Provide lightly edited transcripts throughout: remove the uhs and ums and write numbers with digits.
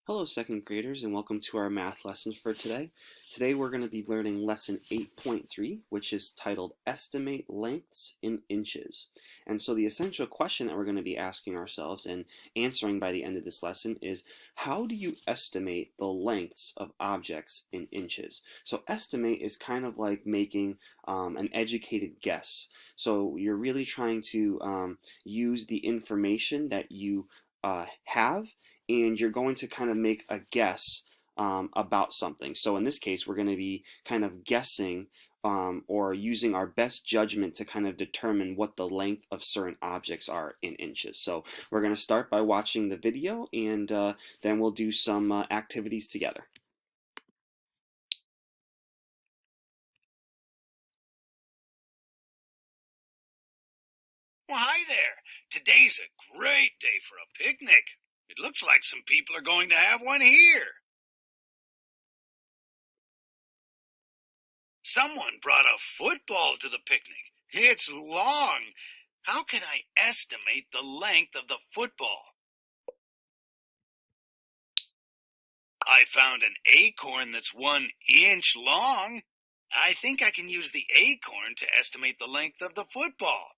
Hello, second graders, and welcome to our math lessons for today. Today we're going to be learning lesson 8.3, which is titled Estimate Lengths in Inches. And so the essential question that we're going to be asking ourselves and answering by the end of this lesson is, how do you estimate the lengths of objects in inches? So estimate is kind of like making an educated guess. So you're really trying to use the information that you have, and you're going to kind of make a guess about something. So in this case, we're going to be kind of guessing or using our best judgment to kind of determine what the length of certain objects are in inches. So we're going to start by watching the video, and then we'll do some activities together. Well, hi there. Today's a great day for a picnic. It looks like some people are going to have one here. Someone brought a football to the picnic. It's long. How can I estimate the length of the football? I found an acorn that's 1 inch long. I think I can use the acorn to estimate the length of the football.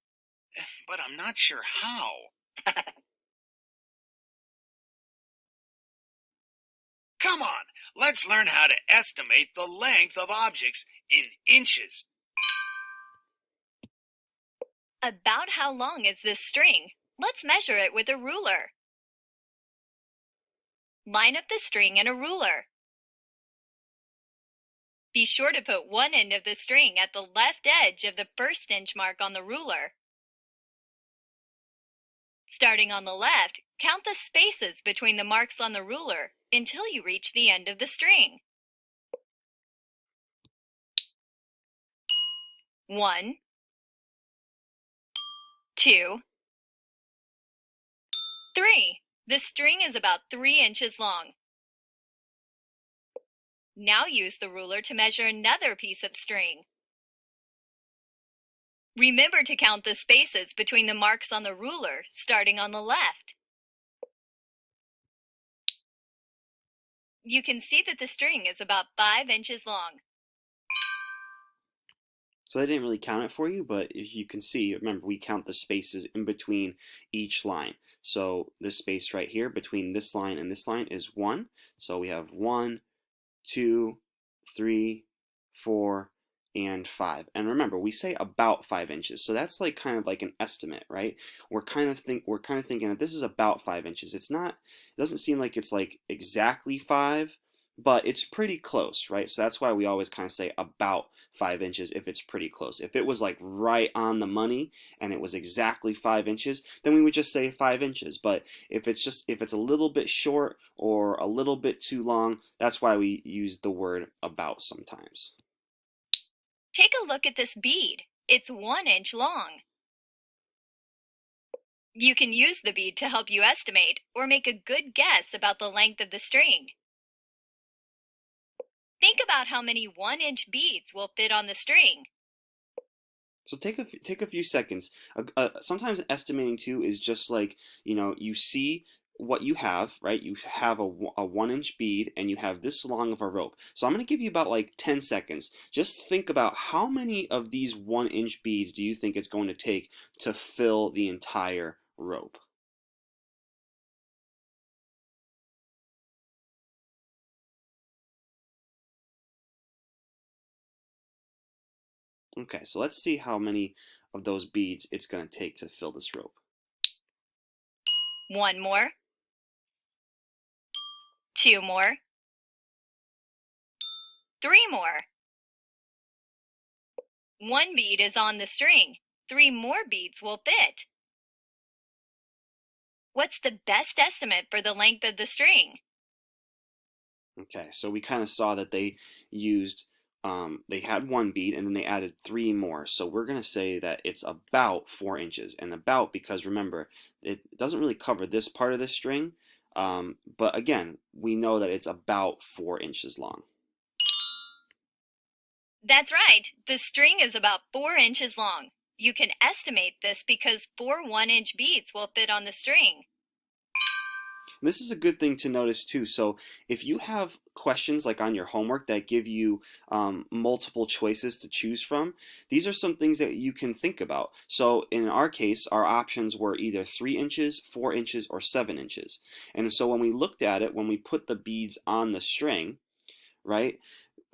But I'm not sure how. Come on, let's learn how to estimate the length of objects in inches. About how long is this string? Let's measure it with a ruler. Line up the string and a ruler. Be sure to put one end of the string at the left edge of the first inch mark on the ruler. Starting on the left, count the spaces between the marks on the ruler until you reach the end of the string. 1, 2, 3. The string is about 3 inches long. Now use the ruler to measure another piece of string. Remember to count the spaces between the marks on the ruler, starting on the left. You can see that the string is about 5 inches long. So I didn't really count it for you, but as you can see, remember, we count the spaces in between each line. So this space right here between this line and this line is 1. So we have 1, 2, 3, 4, and 5. And remember, we say about 5 inches, so that's like kind of like an estimate, right? We're kind of thinking that this is about 5 inches. It's not. It doesn't seem like it's like exactly 5, but it's pretty close, right? So that's why we always kind of say about 5 inches if it's pretty close. If it was like right on the money and it was exactly 5 inches, then we would just say 5 inches. But if it's a little bit short or a little bit too long, that's why we use the word about sometimes. Take a look at this bead. It's 1 inch long. You can use the bead to help you estimate or make a good guess about the length of the string. Think about how many 1-inch beads will fit on the string. So take a few seconds. Sometimes estimating too is just like, you see what you have, right? You have a 1 inch bead and you have this long of a rope. So I'm going to give you about like 10 seconds. Just think about how many of these 1 inch beads do you think it's going to take to fill the entire rope? Okay, so let's see how many of those beads it's going to take to fill this rope. 1 more. 2 more. 3 more. 1 bead is on the string. 3 more beads will fit. What's the best estimate for the length of the string? Okay, so we kind of saw that they had 1 bead and then they added 3 more. So we're going to say that it's about 4 inches. And about, because remember, it doesn't really cover this part of the string. But again, we know that it's about 4 inches long. That's right. The string is about 4 inches long. You can estimate this because 4 1-inch beads will fit on the string. This is a good thing to notice too. So if you have questions like on your homework that give you multiple choices to choose from, these are some things that you can think about. So in our case, our options were either 3 inches, 4 inches, or 7 inches. And so when we looked at it, when we put the beads on the string, right,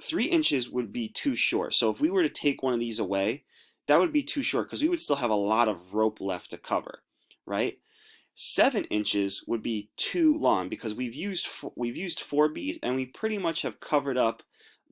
3 inches would be too short. So if we were to take one of these away, that would be too short because we would still have a lot of rope left to cover, right? 7 inches would be too long because we've used 4 beads and we pretty much have covered up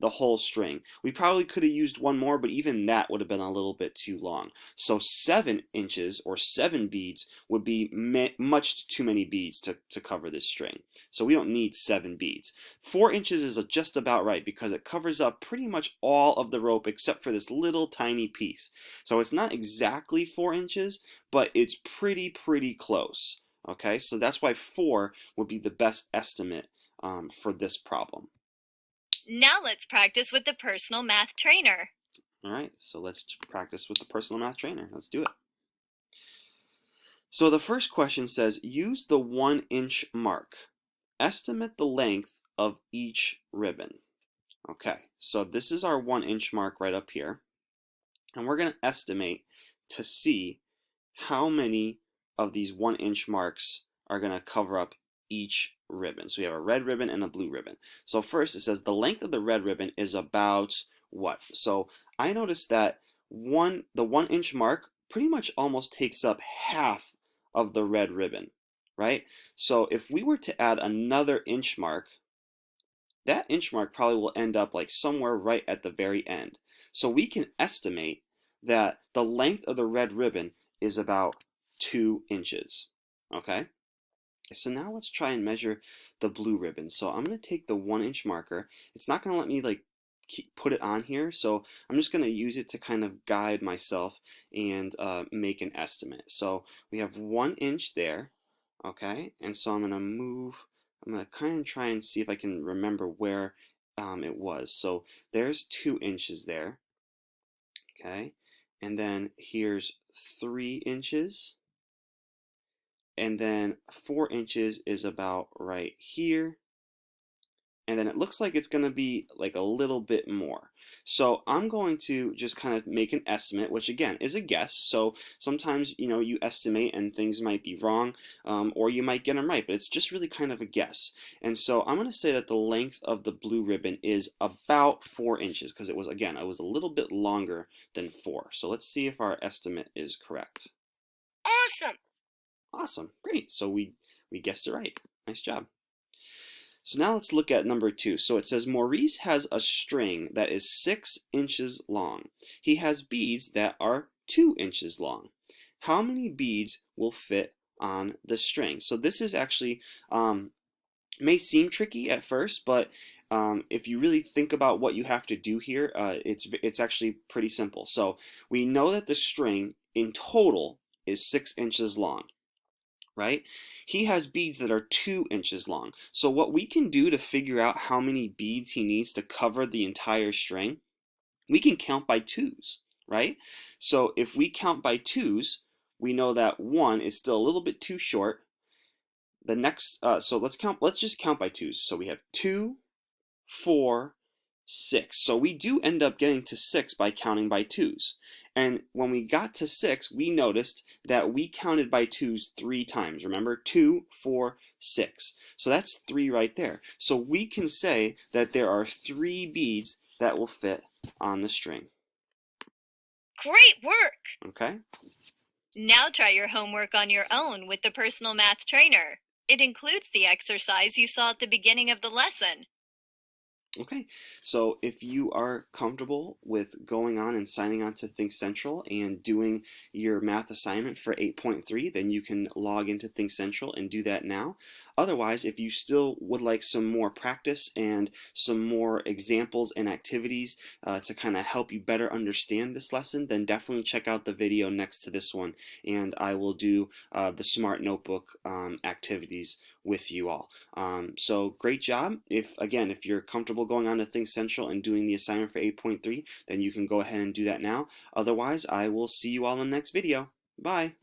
the whole string. We probably could have used one more, but even that would have been a little bit too long. So 7 inches or 7 beads would be much too many beads to cover this string. So we don't need 7 beads. 4 inches is just about right because it covers up pretty much all of the rope except for this little tiny piece. So it's not exactly 4 inches, but it's pretty close. Okay, so that's why 4 would be the best estimate for this problem. Now let's practice with the personal math trainer. All right, so let's practice with the personal math trainer. Let's do it. So the first question says, use the 1-inch mark. Estimate the length of each ribbon. Okay, so this is our 1-inch mark right up here. And we're going to estimate to see how many of these 1-inch marks are going to cover up each ribbon. So we have a red ribbon and a blue ribbon. So first it says the length of the red ribbon is about what? So I noticed that the 1-inch mark pretty much almost takes up half of the red ribbon, right? So if we were to add another inch mark, that inch mark probably will end up like somewhere right at the very end. So we can estimate that the length of the red ribbon is about 2 inches, okay? So now let's try and measure the blue ribbon. So I'm going to take the 1-inch marker. It's not going to let me like put it on here, so I'm just going to use it to kind of guide myself and make an estimate. So we have 1 inch there, okay? And so I'm going to kind of try and see if I can remember where it was. So there's 2 inches there, okay? And then here's 3 inches. And then 4 inches is about right here. And then it looks like it's going to be like a little bit more. So I'm going to just kind of make an estimate, which again is a guess. So sometimes, you estimate and things might be wrong, or you might get them right, but it's just really kind of a guess. And so I'm going to say that the length of the blue ribbon is about 4 inches because it was a little bit longer than 4. So let's see if our estimate is correct. Awesome! Awesome, great. So we guessed it right. Nice job. So now let's look at number 2. So it says Maurice has a string that is 6 inches long. He has beads that are 2 inches long. How many beads will fit on the string? So this is actually may seem tricky at first, but if you really think about what you have to do here, it's actually pretty simple. So we know that the string in total is 6 inches long. Right? He has beads that are 2 inches long. So what we can do to figure out how many beads he needs to cover the entire string, we can count by twos, right? So if we count by twos, we know that 1 is still a little bit too short. The next, so let's just count by twos. So we have 2, 4, 6. So we do end up getting to 6 by counting by twos. And when we got to 6, we noticed that we counted by twos 3 times. Remember, 2, 4, 6. So that's 3 right there. So we can say that there are 3 beads that will fit on the string. Great work! Okay? Now try your homework on your own with the personal math trainer. It includes the exercise you saw at the beginning of the lesson. Okay, so if you are comfortable with going on and signing on to Think Central and doing your math assignment for 8.3, then you can log into Think Central and do that now. Otherwise, if you still would like some more practice and some more examples and activities to kind of help you better understand this lesson, then definitely check out the video next to this one, and I will do the Smart Notebook activities with you all. So great job. If you're comfortable going on to Think Central and doing the assignment for 8.3, then you can go ahead and do that now. Otherwise, I will see you all in the next video. Bye.